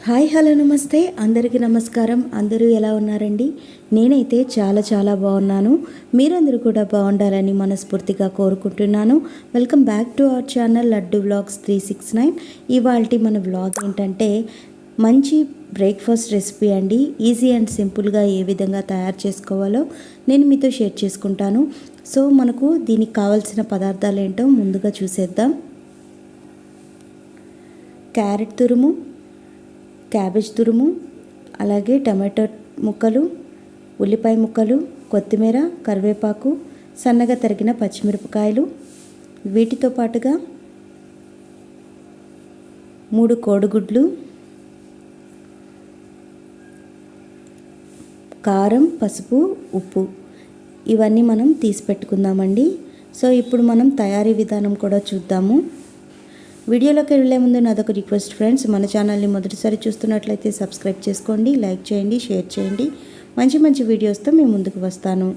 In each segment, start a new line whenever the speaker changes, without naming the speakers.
Hi hello నమస్తే అందరికీ నమస్కారం. అందరూ ఎలా ఉన్నారండి? నేనైతే చాలా బాగున్నాను. మీరందరూ కూడా బాగుండాలని మనస్ఫూర్తిగా కోరుకుంటున్నాను. Welcome back to our channel laddu vlogs 369. ఇవాల్టి మన వ్లాగ్ ఏంటంటే మంచి బ్రేక్ఫాస్ట్ రెసిపీ అండి. ఈజీ అండ్ సింపుల్గా ఏ విధంగా తయారు చేసుకోవాలో నేను మీతో షేర్ చేసుకుంటాను. సో మనకు దీనికి కావాల్సిన పదార్థాలు ఏంటో ముందుగా చూసేద్దాం. క్యారెట్ తురుము, క్యాబేజ్ తురుము, అలాగే టమాటో ముక్కలు, ఉల్లిపాయ ముక్కలు, కొత్తిమీర, కరివేపాకు, సన్నగా తరిగిన పచ్చిమిరపకాయలు, వీటితో పాటుగా 3 కోడిగుడ్లు, కారం, పసుపు, ఉప్పు, ఇవన్నీ మనం తీసి పెట్టుకుందామండి. సో ఇప్పుడు మనం తయారీ విధానం కూడా చూద్దాము. వీడియోలోకి వెళ్ళే ముందు నాదొక రిక్వెస్ట్ ఫ్రెండ్స్, మన ఛానల్ని మొదటిసారి చూస్తున్నట్లయితే సబ్స్క్రైబ్ చేసుకోండి, లైక్ చేయండి, షేర్ చేయండి. మంచి వీడియోస్తో మేము ముందుకు వస్తాను.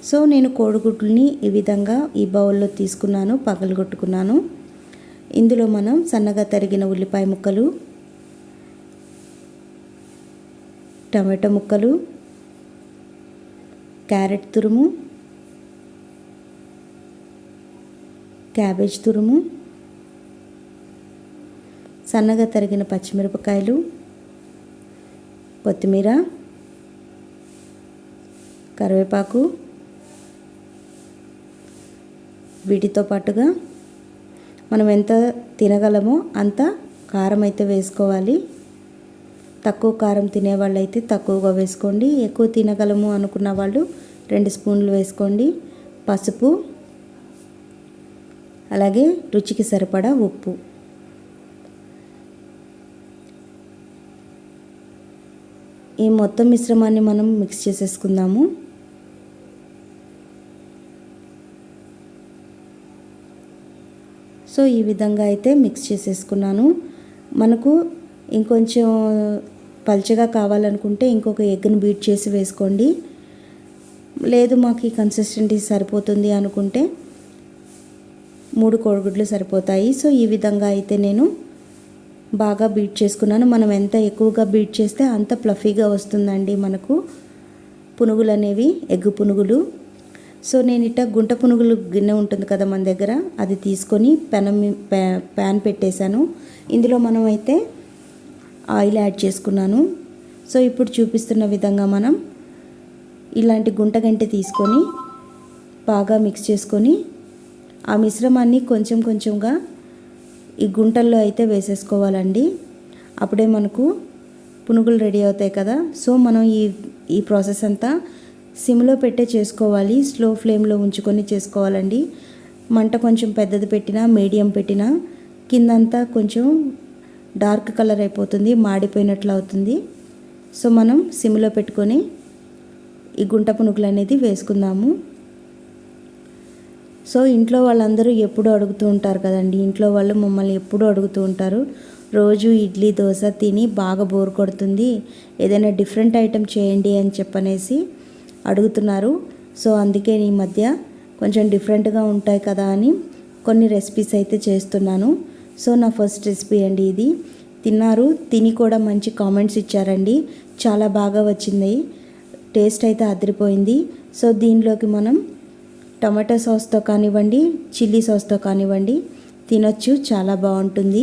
సో నేను కోడిగుడ్లని ఈ విధంగా ఈ బౌల్లో తీసుకున్నాను, పగలగొట్టుకున్నాను. ఇందులో మనం సన్నగా తరిగిన ఉల్లిపాయ ముక్కలు, టమాటో ముక్కలు, క్యారెట్ తురుము, క్యాబేజ్ తురుము, సన్నగా తరిగిన పచ్చిమిరపకాయలు, కొత్తిమీర, కరివేపాకు, వీటితో పాటుగా మనం ఎంత తినగలమో అంత కారం అయితే వేసుకోవాలి. తక్కువ కారం తినేవాళ్ళు అయితే తక్కువగా వేసుకోండి, ఎక్కువ తినగలము అనుకున్న వాళ్ళు 2 స్పూన్లు వేసుకోండి. పసుపు, అలాగే రుచికి సరిపడా ఉప్పు. ఈ మొత్తం మిశ్రమాన్ని మనం మిక్స్ చేసేసుకుందాము. సో ఈ విధంగా అయితే మిక్స్ చేసేసుకున్నాను. మనకు ఇంకొంచెం పల్చగా కావాలనుకుంటే ఇంకొక ఎగ్ని బీట్ చేసి వేసుకోండి. లేదు మాకు ఈ కన్సిస్టెన్సీ సరిపోతుంది అనుకుంటే 3 కోడిగుడ్లు సరిపోతాయి. సో ఈ విధంగా అయితే నేను బాగా బీట్ చేసుకున్నాను. మనం ఎంత ఎక్కువగా బీట్ చేస్తే అంత ఫ్లఫీగా వస్తుందండి మనకు పునుగులు అనేవి, ఎగ్గు పునుగులు. సో నేను ఇట్లా గుంట పునుగులు గిన్నె ఉంటుంది కదా మన దగ్గర, అది తీసుకొని ప్యాన్ పెట్టేశాను. ఇందులో మనం అయితే ఆయిల్ యాడ్ చేసుకున్నాను. సో ఇప్పుడు చూపిస్తున్న విధంగా మనం ఇలాంటి గుంట గంటె తీసుకొని బాగా మిక్స్ చేసుకొని ఆ మిశ్రమాన్ని కొంచెంగా ఈ గుంటల్లో అయితే వేసేసుకోవాలండి. అప్పుడే మనకు పునుగులు రెడీ అవుతాయి కదా. సో మనం ఈ ప్రాసెస్ అంతా సిమ్లో పెట్టే చేసుకోవాలి, స్లో ఫ్లేమ్లో ఉంచుకొని చేసుకోవాలండి. మంట కొంచెం పెద్దది పెట్టినా, మీడియం పెట్టినా కిందంతా కొంచెం డార్క్ కలర్ అయిపోతుంది, మాడిపోయినట్లు అవుతుంది. సో మనం సిమ్లో పెట్టుకొని ఈ గుంట పునుగులు అనేది వేసుకుందాము. సో ఇంట్లో వాళ్ళందరూ ఎప్పుడూ అడుగుతూ ఉంటారు కదండి, ఇంట్లో వాళ్ళు మమ్మల్ని ఎప్పుడూ అడుగుతూ ఉంటారు, రోజు ఇడ్లీ దోశ తిని బాగా బోర్ కొడుతుంది, ఏదైనా డిఫరెంట్ ఐటెం చేయండి అని చెప్పనేసి అడుగుతున్నారు. సో అందుకే ఈ మధ్య కొంచెం డిఫరెంట్గా ఉంటాయి కదా అని కొన్ని రెసిపీస్ అయితే చేస్తున్నాను. సో నా ఫస్ట్ రెసిపీ అండి ఇది. తిన్నారు, తిని కూడా మంచి కామెంట్స్ ఇచ్చారండి, చాలా బాగా వచ్చింది, టేస్ట్ అయితే అదిరిపోయింది. సో దీనిలోకి మనం టమాటో సాస్తో కానివ్వండి, చిల్లీ సాస్తో కానివ్వండి తినొచ్చు, చాలా బాగుంటుంది.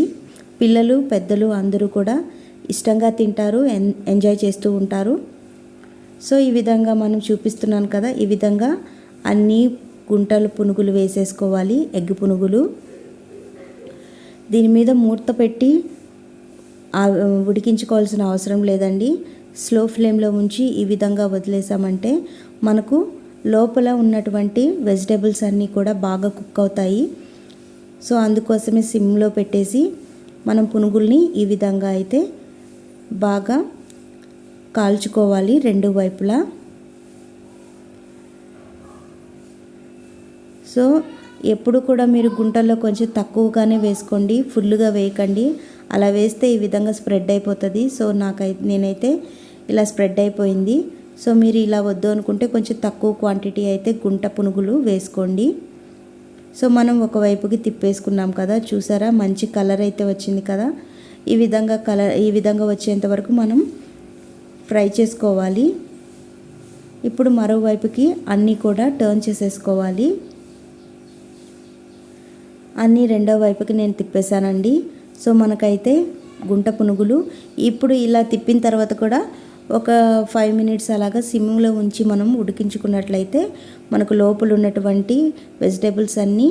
పిల్లలు పెద్దలు అందరూ కూడా ఇష్టంగా తింటారు, ఎంజాయ్ చేస్తూ ఉంటారు. సో ఈ విధంగా మనం చూపిస్తున్నాను కదా, ఈ విధంగా అన్ని గుంటలు పునుగులు వేసేసుకోవాలి, ఎగ్ పునుగులు. దీని మీద మూత పెట్టి ఉడికించుకోవాల్సిన అవసరం లేదండి. స్లో ఫ్లేమ్లో ఉంచి ఈ విధంగా వదిలేసామంటే మనకు లోపల ఉన్నటువంటి వెజిటేబుల్స్ అన్నీ కూడా బాగా కుక్ అవుతాయి. సో అందుకోసమే సిమ్లో పెట్టేసి మనం పునుగుల్ని ఈ విధంగా అయితే బాగా కాల్చుకోవాలి 2 వైపులా. సో ఎప్పుడు కూడా మీరు గుంటల్లో కొంచెం తక్కువగానే వేసుకోండి, ఫుల్గా వేయకండి. అలా వేస్తే ఈ విధంగా స్ప్రెడ్ అయిపోతుంది. సో నేనైతే ఇలా స్ప్రెడ్ అయిపోయింది. సో మీరు ఇలా వద్దు అనుకుంటే కొంచెం తక్కువ క్వాంటిటీ అయితే గుంట పునుగులు వేసుకోండి. సో మనం ఒకవైపుకి తిప్పేసుకున్నాం కదా, చూసారా మంచి కలర్ అయితే వచ్చింది కదా. ఈ విధంగా వచ్చేంత వరకు మనం ఫ్రై చేసుకోవాలి. ఇప్పుడు మరోవైపుకి అన్నీ కూడా టర్న్ చేసేసుకోవాలి. అన్నీ రెండో వైపుకి నేను తిప్పేశానండి. సో మనకైతే గుంట పునుగులు ఇప్పుడు ఇలా తిప్పిన తర్వాత కూడా ఒక 5 మినిట్స్ అలాగా సిమ్లో ఉంచి మనం ఉడికించుకున్నట్లయితే మనకు లోపల ఉన్నటువంటి వెజిటేబుల్స్ అన్నీ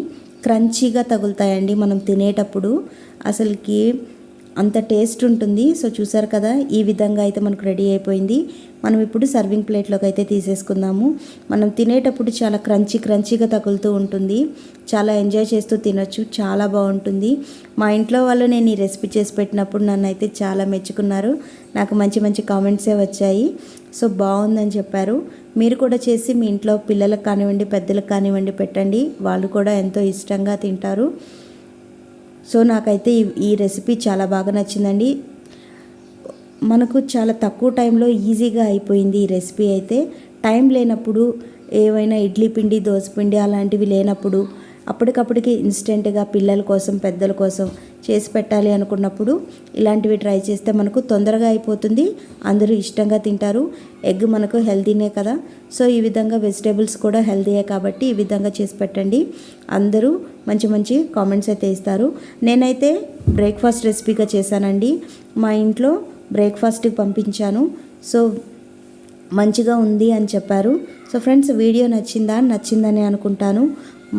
క్రంచీగా తగులుతాయండి. మనం తినేటప్పుడు అసలుకి అంత టేస్ట్ ఉంటుంది. సో చూసారు కదా, ఈ విధంగా అయితే మనకు రెడీ అయిపోయింది. మనం ఇప్పుడు సర్వింగ్ ప్లేట్లోకి అయితే తీసేసుకుందాము. మనం తినేటప్పుడు చాలా క్రంచీగా తగులుతూ ఉంటుంది. చాలా ఎంజాయ్ చేస్తూ తినొచ్చు, చాలా బాగుంటుంది. మా ఇంట్లో వాళ్ళు నేను ఈ రెసిపీ చేసి పెట్టినప్పుడు నన్ను అయితే చాలా మెచ్చుకున్నారు. నాకు మంచి కామెంట్సే వచ్చాయి. సో బాగుందని చెప్పారు. మీరు కూడా చేసి మీ ఇంట్లో పిల్లలకు కానివ్వండి, పెద్దలకు కానివ్వండి పెట్టండి. వాళ్ళు కూడా ఎంతో ఇష్టంగా తింటారు. సో నాకైతే ఈ రెసిపీ చాలా బాగా నచ్చిందండి. మనకు చాలా తక్కువ టైంలో ఈజీగా అయిపోయింది ఈ రెసిపీ అయితే. టైం లేనప్పుడు, ఏవైనా ఇడ్లీ పిండి, దోశ పిండి అలాంటివి లేనప్పుడు అప్పటికప్పటికి ఇన్స్టెంట్గా పిల్లల కోసం, పెద్దల కోసం చేసి పెట్టాలి అనుకున్నప్పుడు ఇలాంటివి ట్రై చేస్తే మనకు తొందరగా అయిపోతుంది. అందరూ ఇష్టంగా తింటారు. ఎగ్ మనకు హెల్తీనే కదా. సో ఈ విధంగా వెజిటేబుల్స్ కూడా హెల్తీయే కాబట్టి ఈ విధంగా చేసి పెట్టండి. అందరూ మంచి కామెంట్స్ అయితే ఇస్తారు. నేనైతే బ్రేక్ఫాస్ట్ రెసిపీగా చేశానండి. మా ఇంట్లో బ్రేక్ఫాస్ట్కి పంపించాను. సో మంచిగా ఉంది అని చెప్పారు. సో ఫ్రెండ్స్, వీడియో నచ్చిందని అనుకుంటాను.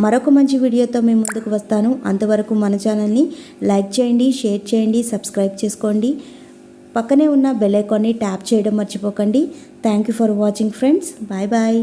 మరొక మంచి వీడియోతో మేము ముందుకు వస్తాను. అంతవరకు మన ఛానల్ని లైక్ చేయండి, షేర్ చేయండి, సబ్స్క్రైబ్ చేసుకోండి. పక్కనే ఉన్న బెల్ ఐకాన్ని ట్యాప్ చేయడం మర్చిపోకండి. Thank you for watching friends. Bye bye.